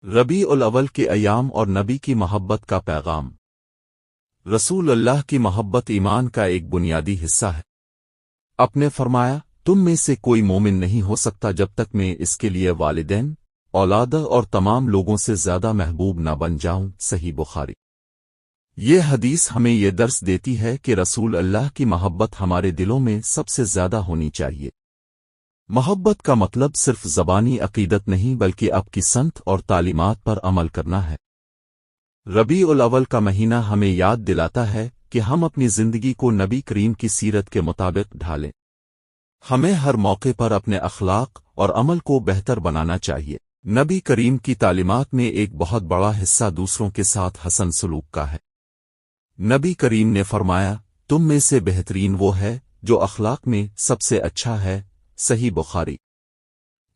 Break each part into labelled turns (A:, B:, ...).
A: ربیع الاول کے ایام اور نبی کی محبت کا پیغام۔ رسول اللہ کی محبت ایمان کا ایک بنیادی حصہ ہے۔ آپ نے فرمایا، تم میں سے کوئی مومن نہیں ہو سکتا جب تک میں اس کے لیے والدین، اولاد اور تمام لوگوں سے زیادہ محبوب نہ بن جاؤں۔ صحیح بخاری۔ یہ حدیث ہمیں یہ درس دیتی ہے کہ رسول اللہ کی محبت ہمارے دلوں میں سب سے زیادہ ہونی چاہیے۔ محبت کا مطلب صرف زبانی عقیدت نہیں بلکہ آپ کی سنت اور تعلیمات پر عمل کرنا ہے۔ ربیع الاول کا مہینہ ہمیں یاد دلاتا ہے کہ ہم اپنی زندگی کو نبی کریم کی سیرت کے مطابق ڈھالیں۔ ہمیں ہر موقع پر اپنے اخلاق اور عمل کو بہتر بنانا چاہیے۔ نبی کریم کی تعلیمات میں ایک بہت بڑا حصہ دوسروں کے ساتھ حسن سلوک کا ہے۔ نبی کریم نے فرمایا، تم میں سے بہترین وہ ہے جو اخلاق میں سب سے اچھا ہے۔ صحیح بخاری۔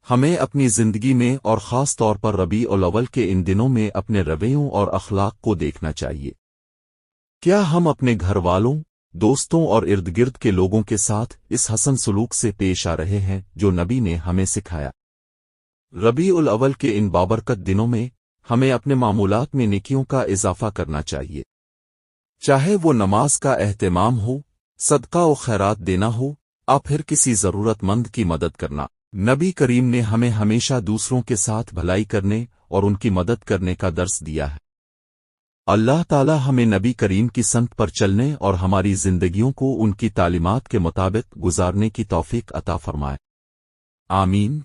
A: ہمیں اپنی زندگی میں اور خاص طور پر ربیع الاول کے ان دنوں میں اپنے رویوں اور اخلاق کو دیکھنا چاہیے۔ کیا ہم اپنے گھر والوں، دوستوں اور ارد گرد کے لوگوں کے ساتھ اس حسن سلوک سے پیش آ رہے ہیں جو نبی نے ہمیں سکھایا؟ ربیع الاول کے ان بابرکت دنوں میں ہمیں اپنے معمولات میں نیکیوں کا اضافہ کرنا چاہیے، چاہے وہ نماز کا اہتمام ہو، صدقہ و خیرات دینا ہو، یا پھر کسی ضرورت مند کی مدد کرنا۔ نبی کریم نے ہمیں ہمیشہ دوسروں کے ساتھ بھلائی کرنے اور ان کی مدد کرنے کا درس دیا ہے۔ اللہ تعالی ہمیں نبی کریم کی سنت پر چلنے اور ہماری زندگیوں کو ان کی تعلیمات کے مطابق گزارنے کی توفیق عطا فرمائے۔ آمین۔